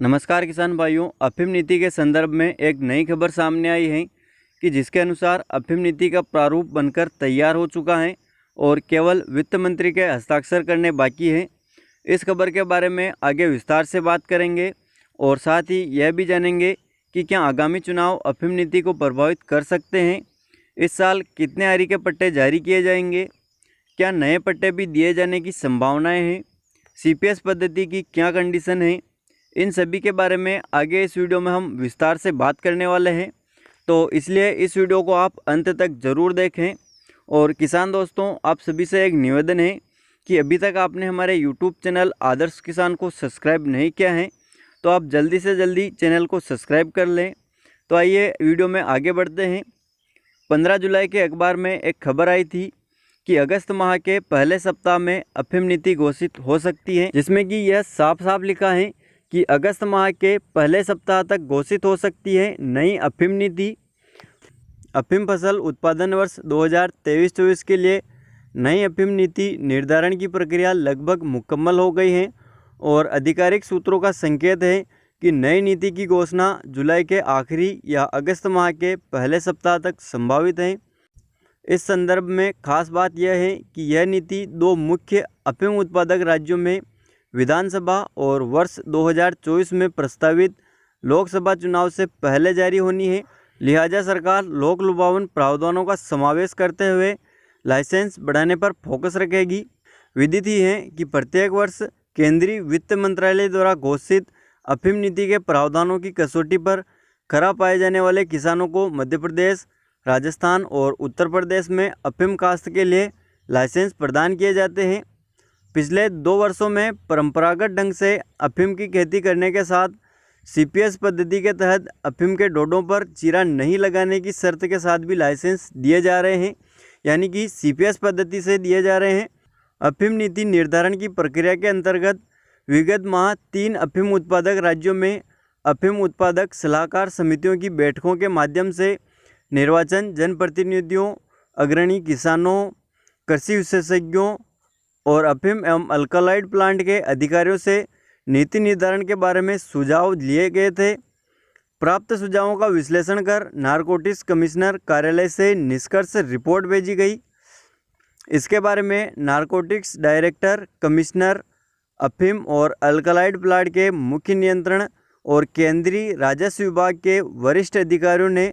नमस्कार किसान भाइयों। अफीम नीति के संदर्भ में एक नई खबर सामने आई है कि जिसके अनुसार अफीम नीति का प्रारूप बनकर तैयार हो चुका है और केवल वित्त मंत्री के हस्ताक्षर करने बाकी है। इस खबर के बारे में आगे विस्तार से बात करेंगे और साथ ही यह भी जानेंगे कि क्या आगामी चुनाव अफीम नीति को प्रभावित कर सकते हैं। इस साल कितने आरी के पट्टे जारी किए जाएंगे, क्या नए पट्टे भी दिए जाने की संभावनाएँ हैं, CPS पद्धति की क्या कंडीशन है, इन सभी के बारे में आगे इस वीडियो में हम विस्तार से बात करने वाले हैं। तो इसलिए इस वीडियो को आप अंत तक ज़रूर देखें। और किसान दोस्तों, आप सभी से एक निवेदन है कि अभी तक आपने हमारे YouTube चैनल आदर्श किसान को सब्सक्राइब नहीं किया है तो आप जल्दी से जल्दी चैनल को सब्सक्राइब कर लें। तो आइए वीडियो में आगे बढ़ते हैं। 15 जुलाई के अखबार में एक खबर आई थी कि अगस्त माह के पहले सप्ताह में अफीम नीति घोषित हो सकती है, जिसमें कि यह साफ साफ लिखा है कि अगस्त माह के पहले सप्ताह तक घोषित हो सकती है नई अफीम नीति। अफीम फसल उत्पादन वर्ष 2023-24 के लिए नई अफीम नीति निर्धारण की प्रक्रिया लगभग मुकम्मल हो गई है और आधिकारिक सूत्रों का संकेत है कि नई नीति की घोषणा जुलाई के आखिरी या अगस्त माह के पहले सप्ताह तक संभावित है। इस संदर्भ में खास बात यह है कि यह नीति दो मुख्य अफीम उत्पादक राज्यों में विधानसभा और वर्ष 2024 में प्रस्तावित लोकसभा चुनाव से पहले जारी होनी है। लिहाजा सरकार लोक लुभावन प्रावधानों का समावेश करते हुए लाइसेंस बढ़ाने पर फोकस रखेगी। विदित ही है कि प्रत्येक वर्ष केंद्रीय वित्त मंत्रालय द्वारा घोषित अफीम नीति के प्रावधानों की कसौटी पर खरा पाए जाने वाले किसानों को मध्य प्रदेश, राजस्थान और उत्तर प्रदेश में अफीम काश्त के लिए लाइसेंस प्रदान किए जाते हैं। पिछले 2 वर्षों में परंपरागत ढंग से अफीम की खेती करने के साथ CPS पद्धति के तहत अफीम के डोडों पर चीरा नहीं लगाने की शर्त के साथ भी लाइसेंस दिए जा रहे हैं, यानी कि CPS पद्धति से दिए जा रहे हैं। अफीम नीति निर्धारण की प्रक्रिया के अंतर्गत विगत माह 3 अफीम उत्पादक राज्यों में अफीम उत्पादक सलाहकार समितियों की बैठकों के माध्यम से निर्वाचन जनप्रतिनिधियों, अग्रणी किसानों, कृषि विशेषज्ञों और अफीम एवं अल्कलॉइड प्लांट के अधिकारियों से नीति निर्धारण के बारे में सुझाव लिए गए थे। प्राप्त सुझावों का विश्लेषण कर नारकोटिक्स कमिश्नर कार्यालय से निष्कर्ष रिपोर्ट भेजी गई। इसके बारे में नारकोटिक्स डायरेक्टर, कमिश्नर, अफीम और अल्कलॉइड प्लांट के मुख्य नियंत्रण और केंद्रीय राजस्व विभाग के वरिष्ठ अधिकारियों ने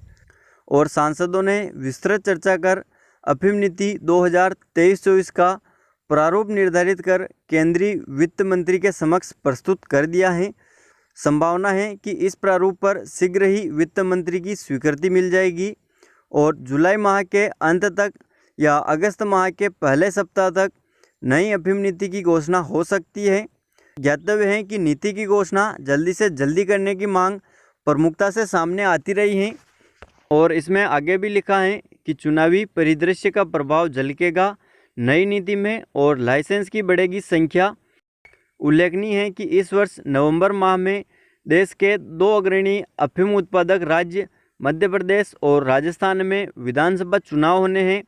और सांसदों ने विस्तृत चर्चा कर अफीम नीति 2023-24 का प्रारूप निर्धारित कर केंद्रीय वित्त मंत्री के समक्ष प्रस्तुत कर दिया है। संभावना है कि इस प्रारूप पर शीघ्र ही वित्त मंत्री की स्वीकृति मिल जाएगी और जुलाई माह के अंत तक या अगस्त माह के पहले सप्ताह तक नई अफीम नीति की घोषणा हो सकती है। ज्ञातव्य है कि नीति की घोषणा जल्दी से जल्दी करने की मांग प्रमुखता से सामने आती रही है और इसमें आगे भी लिखा है कि चुनावी परिदृश्य का प्रभाव झलकेगा नई नीति में और लाइसेंस की बढ़ेगी संख्या। उल्लेखनीय है कि इस वर्ष नवंबर माह में देश के 2 अग्रणी अफीम उत्पादक राज्य मध्य प्रदेश और राजस्थान में विधानसभा चुनाव होने हैं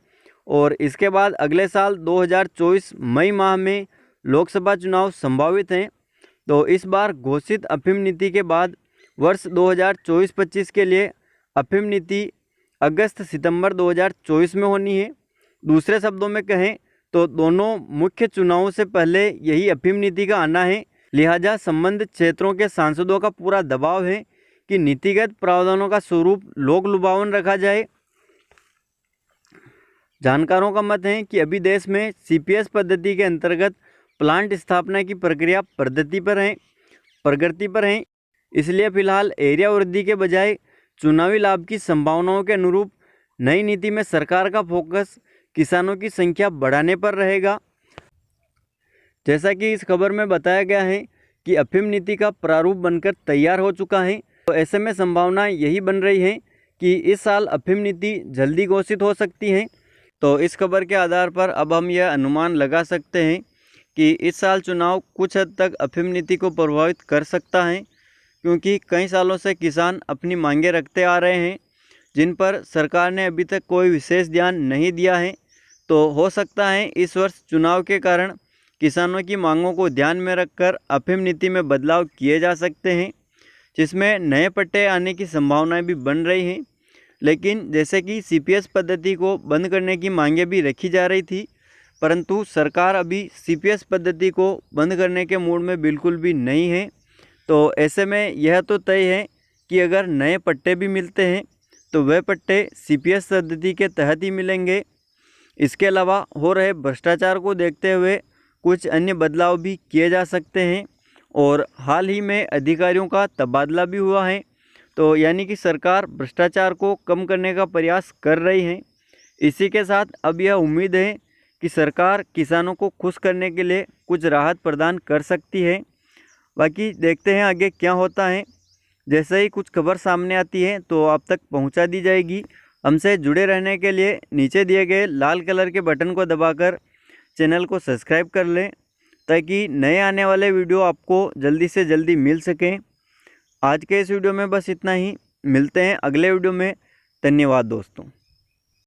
और इसके बाद अगले साल 2024 मई माह में लोकसभा चुनाव संभावित हैं। तो इस बार घोषित अफीम नीति के बाद वर्ष 2024-25 के लिए अफीम नीति अगस्त-सितंबर 2024 में होनी है। दूसरे शब्दों में कहें तो दोनों मुख्य चुनावों से पहले यही अफीम नीति का आना है। लिहाजा संबंधित क्षेत्रों के सांसदों का पूरा दबाव है कि नीतिगत प्रावधानों का स्वरूप लोक लुभावन रखा जाए। जानकारों का मत है कि अभी देश में CPS पद्धति के अंतर्गत प्लांट स्थापना की प्रक्रिया प्रगति पर है। इसलिए फिलहाल एरिया वृद्धि के बजाय चुनावी लाभ की संभावनाओं के अनुरूप नई नीति में सरकार का फोकस किसानों की संख्या बढ़ाने पर रहेगा। जैसा कि इस खबर में बताया गया है कि अफीम नीति का प्रारूप बनकर तैयार हो चुका है, तो ऐसे में संभावना यही बन रही है कि इस साल अफीम नीति जल्दी घोषित हो सकती है। तो इस खबर के आधार पर अब हम यह अनुमान लगा सकते हैं कि इस साल चुनाव कुछ हद तक अफीम नीति को प्रभावित कर सकता है, क्योंकि कई सालों से किसान अपनी मांगें रखते आ रहे हैं जिन पर सरकार ने अभी तक कोई विशेष ध्यान नहीं दिया है। तो हो सकता है इस वर्ष चुनाव के कारण किसानों की मांगों को ध्यान में रखकर अफीम नीति में बदलाव किए जा सकते हैं। जिसमें नए पट्टे आने की संभावनाएं भी बन रही हैं। लेकिन जैसे कि सीपीएस पद्धति को बंद करने की मांगें भी रखी जा रही थी, परंतु सरकार अभी सीपीएस पद्धति को बंद करने के मूड में बिल्कुल भी नहीं है। तो ऐसे में यह तो तय है कि अगर नए पट्टे भी मिलते हैं तो वह पट्टे सीपीएस पद्धति के तहत ही मिलेंगे। इसके अलावा हो रहे भ्रष्टाचार को देखते हुए कुछ अन्य बदलाव भी किए जा सकते हैं और हाल ही में अधिकारियों का तबादला भी हुआ है। तो यानी कि सरकार भ्रष्टाचार को कम करने का प्रयास कर रही है। इसी के साथ अब यह उम्मीद है कि सरकार किसानों को खुश करने के लिए कुछ राहत प्रदान कर सकती है। बाकी देखते हैं आगे क्या होता है। जैसे ही कुछ खबर सामने आती है तो आप तक पहुंचा दी जाएगी। हमसे जुड़े रहने के लिए नीचे दिए गए लाल कलर के बटन को दबाकर चैनल को सब्सक्राइब कर लें, ताकि नए आने वाले वीडियो आपको जल्दी से जल्दी मिल सकें। आज के इस वीडियो में बस इतना ही। मिलते हैं अगले वीडियो में। धन्यवाद दोस्तों।